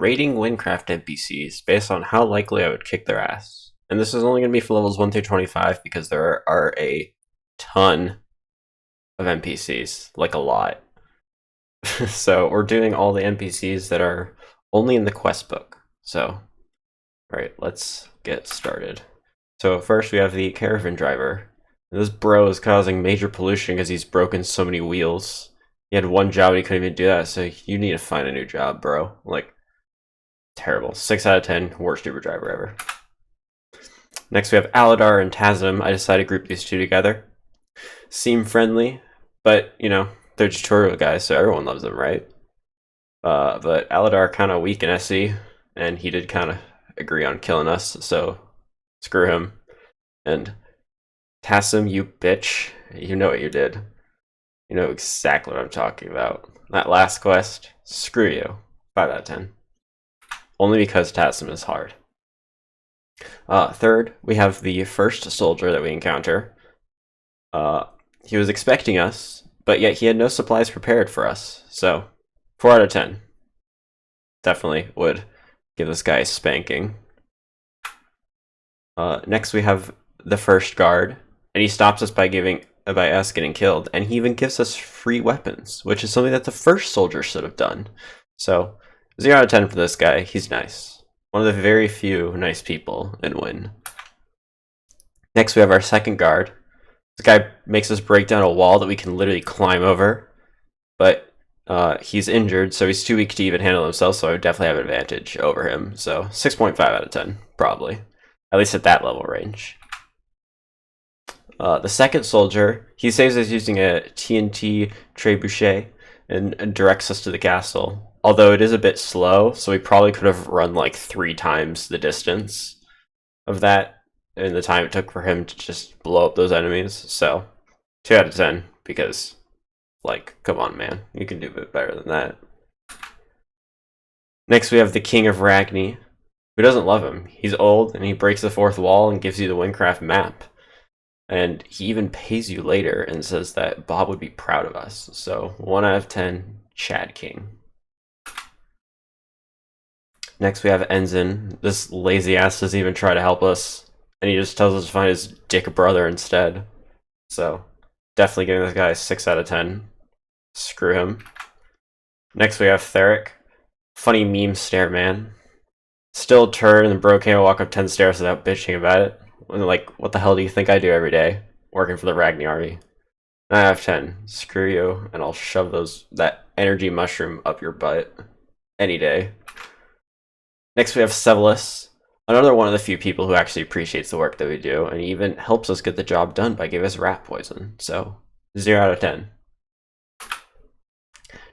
rating Wynncraft NPCs based on how likely I would kick their ass. And this is only going to be for levels 1 through 25 because there are a ton of NPCs, like a lot. So we're doing all the NPCs that are only in the quest book. So, alright, let's get started. So first we have the Caravan Driver. This bro is causing major pollution because he's broken so many wheels. He had one job and he couldn't even do that, so you need to find a new job, bro. Like, terrible. 6 out of 10, worst Uber driver ever. Next we have Aledar and Tasim. I decided to group these two together. Seem friendly, but, you know, they're tutorial guys, so everyone loves them, right? But Aledar kind of weak in SE, and he did kind of agree on killing us, so screw him. And Tasim, you bitch. You know what you did. You know exactly what I'm talking about. That last quest, screw you. 5 out of 10. Only because Tasim is hard. Third, we have the first soldier that we encounter. He was expecting us, but yet he had no supplies prepared for us. So, 4 out of 10. Definitely would give this guy a spanking. Next we have the first guard, and he stops us by us getting killed, and he even gives us free weapons, which is something that the first soldier should have done. So, 0 out of 10 for this guy. He's nice. One of the very few nice people in Wynn. Next we have our second guard. This guy makes us break down a wall that we can literally climb over, but he's injured, so he's too weak to even handle himself, so I would definitely have an advantage over him. So 6.5 out of 10, probably. At least at that level range. The second soldier, he saves us using a TNT trebuchet and directs us to the castle. Although it is a bit slow, so we probably could have run like 3 times the distance of that in the time it took for him to just blow up those enemies. So 2 out of 10, because, like, come on, man. You can do a bit better than that. Next we have the King of Ragni. Who doesn't love him? He's old, and he breaks the 4th wall and gives you the Wynncraft map. And he even pays you later and says that Bob would be proud of us. So 1 out of 10, Chad King. Next we have Enzan. This lazy ass doesn't even try to help us, and he just tells us to find his dick brother instead. So definitely giving this guy a 6 out of 10. Screw him. Next we have Therck. Funny meme stare man. Still turn and bro can't walk up 10 stairs without bitching about it. And like, what the hell do you think I do every day? Working for the Ragni army. 9 out of 10. Screw you, and I'll shove that energy mushroom up your butt any day. Next we have Cevalus. Another one of the few people who actually appreciates the work that we do, and he even helps us get the job done by giving us rat poison. So, 0 out of 10.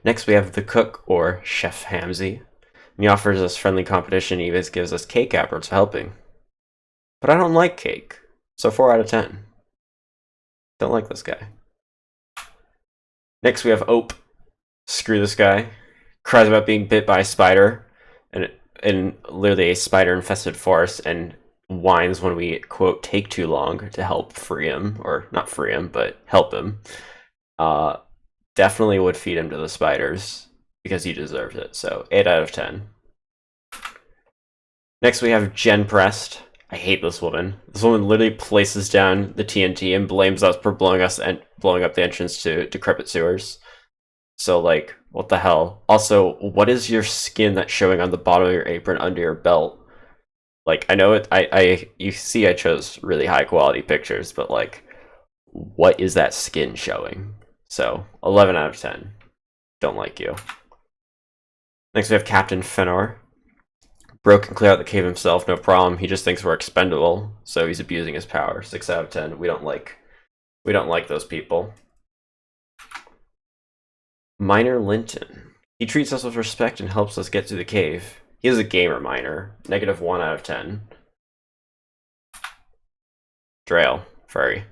Next we have the cook, or Chef Hamsey. And he offers us friendly competition, he even gives us cake afterwards for helping. But I don't like cake, so 4 out of 10. Don't like this guy. Next we have Ope. Screw this guy. Cries about being bit by a spider, and in literally a spider-infested forest, and whines when we, quote, take too long to help free him, or not free him, but help him. Definitely would feed him to the spiders, because he deserves it, so 8 out of 10. Next we have Jen Prest. I hate this woman. This woman literally places down the TNT and blames us for blowing up the entrance to decrepit sewers. So, like, what the hell? Also, what is your skin that's showing on the bottom of your apron under your belt? Like, I know you see I chose really high quality pictures, but like, what is that skin showing? So, 11 out of 10. Don't like you. Next we have Captain Fenor. Bro can clear out the cave himself, no problem. He just thinks we're expendable, so he's abusing his power. 6 out of 10. We don't like those people. Miner Linton. He treats us with respect and helps us get to the cave. He is a gamer miner. Negative 1 out of 10. Drale. Furry.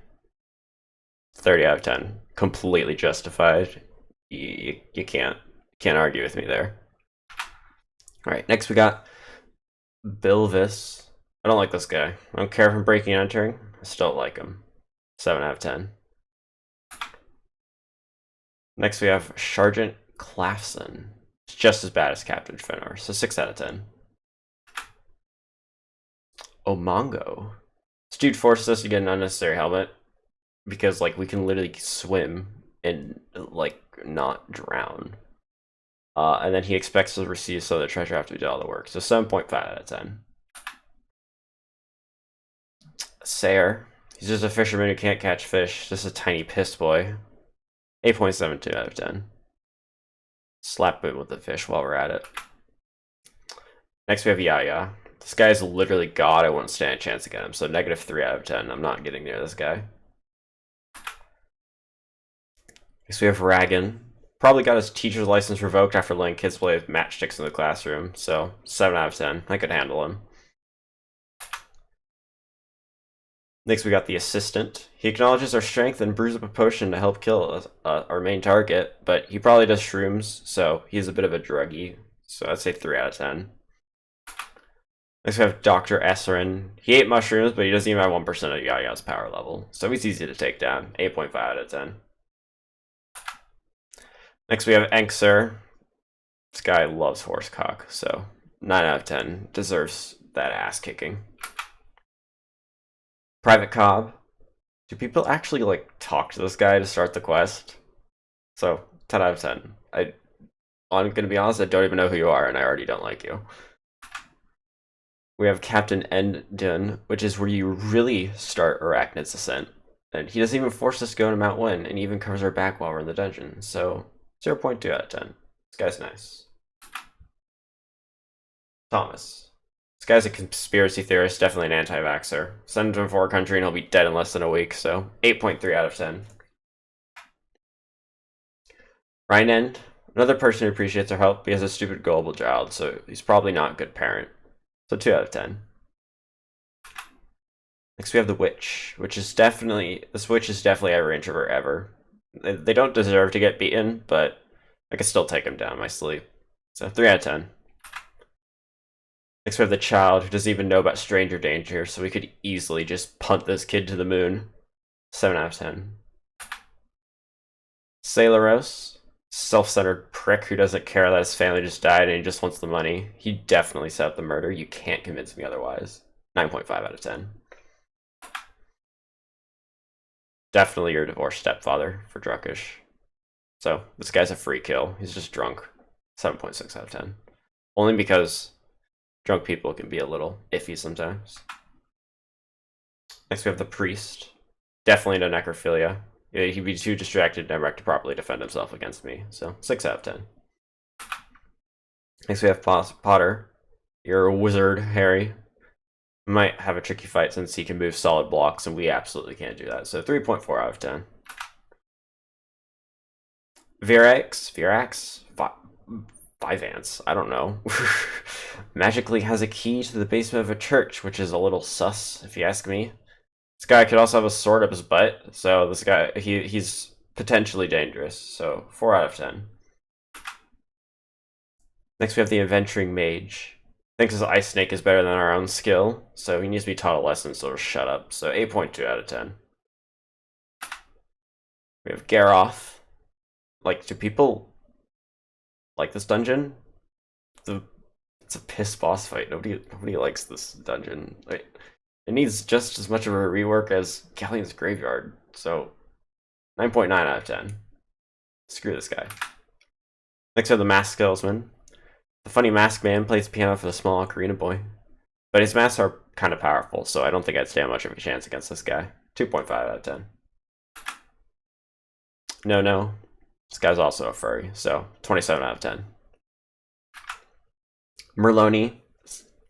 30 out of 10. Completely justified. You can't argue with me there. Alright, next we got Bilvis. I don't like this guy. I don't care if I'm breaking and entering. I still don't like him. 7 out of 10. Next we have Sergeant Klafson. It's just as bad as Captain Fenor, so 6 out of 10. Omango. This dude forces us to get an unnecessary helmet because, like, we can literally swim and, like, not drown. And then he expects to receive some of the treasure after we do all the work. So 7.5 out of 10. Sayrr. He's just a fisherman who can't catch fish. Just a tiny piss boy. 8.72 out of 10. Slap him with the fish while we're at it. Next we have Yahya. This guy's literally God. I won't stand a chance against him. So -3 out of 10. I'm not getting near this guy. Next we have Ragon. Probably got his teacher's license revoked after letting kids play with matchsticks in the classroom. So 7 out of 10. I could handle him. Next we got the assistant. He acknowledges our strength and brews up a potion to help kill our main target, but he probably does shrooms, so he's a bit of a druggie. So I'd say 3 out of 10. Next we have Dr. Essren. He ate mushrooms, but he doesn't even have 1% of Yahya's power level, so he's easy to take down. 8.5 out of 10. Next we have Enkser. This guy loves horsecock, so 9 out of 10. Deserves that ass kicking. Private Cobb. Do people actually, like, talk to this guy to start the quest? So, 10 out of 10. I'm gonna be honest, I don't even know who you are, and I already don't like you. We have Captain Enzan, which is where you really start Arachnid's Ascent. And he doesn't even force us to go to Mount Wynn, and he even covers our back while we're in the dungeon. So, 0.2 out of 10. This guy's nice. Thomas. This guy's a conspiracy theorist, definitely an anti-vaxxer. Send him to a foreign country and he'll be dead in less than a week, so 8.3 out of 10. Rhinen, another person who appreciates our help. He has a stupid gullible child, so he's probably not a good parent. So 2 out of 10. Next we have the witch, this witch is definitely every introvert ever. They don't deserve to get beaten, but I can still take them down in my sleep. So 3 out of 10. Next we have the child, who doesn't even know about stranger danger, so we could easily just punt this kid to the moon. 7 out of 10. Sayleros, self-centered prick who doesn't care that his family just died and he just wants the money. He definitely set up the murder. You can't convince me otherwise. 9.5 out of 10. Definitely your divorced stepfather for Drucksh. So, this guy's a free kill. He's just drunk. 7.6 out of 10. Only because drunk people can be a little iffy sometimes. Next we have the priest. Definitely no necrophilia. He'd be too distracted and to properly defend himself against me. So 6 out of 10. Next we have Pottur. You're a wizard, Harry. Might have a tricky fight since he can move solid blocks, and we absolutely can't do that. So 3.4 out of 10. Viraex. Vivance, I don't know. Magically has a key to the basement of a church, which is a little sus, if you ask me. This guy could also have a sword up his butt, so this guy, he's potentially dangerous, so 4 out of 10. Next we have the Adventuring Mage. Thinks his Ice Snake is better than our own skill, so he needs to be taught a lesson, so shut up. So 8.2 out of 10. We have Garoth. Like, do people like this dungeon? It's a piss boss fight. Nobody likes this dungeon. Like, it needs just as much of a rework as Galleon's Graveyard. So 9.9 out of 10. Screw this guy. Next we have the Mask Salesman. The funny mask man plays piano for the small ocarina boy. But his masks are kind of powerful, so I don't think I'd stand much of a chance against this guy. 2.5 out of 10. Nohno. This guy's also a furry, so 27 out of 10. Merloni.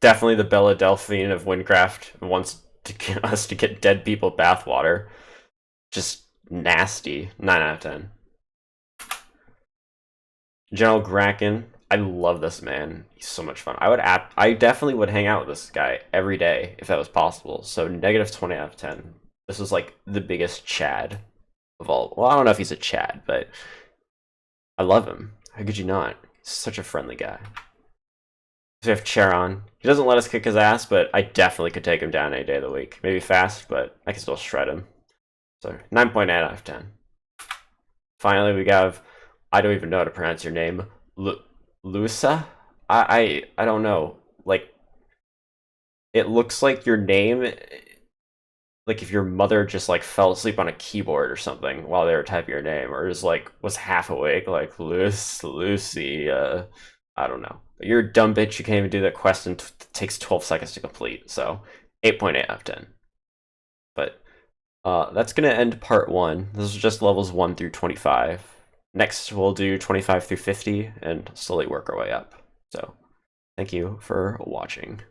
Definitely the Bella Delphine of Wynncraft. Wants to get us to get dead people bathwater. Just nasty. 9 out of 10. General Graken. I love this man. He's so much fun. I definitely would hang out with this guy every day if that was possible. So -20 out of 10. This was like the biggest Chad of all. Well, I don't know if he's a Chad, but I love him. How could you not? He's such a friendly guy. So we have Charon. He doesn't let us kick his ass, but I definitely could take him down any day of the week. Maybe fast, but I can still shred him. So 9.8 out of 10. Finally, we have, I don't even know how to pronounce your name, Leucssa? I don't know. Like, it looks like your name, like if your mother just like fell asleep on a keyboard or something while they were typing your name, or just like was half awake, like Lucy. I don't know. But you're a dumb bitch. You can't even do that quest and takes 12 seconds to complete. So 8.8 out of 10. But that's gonna end part one. This is just levels 1 through 25. Next, we'll do 25 through 50 and slowly work our way up. So, thank you for watching.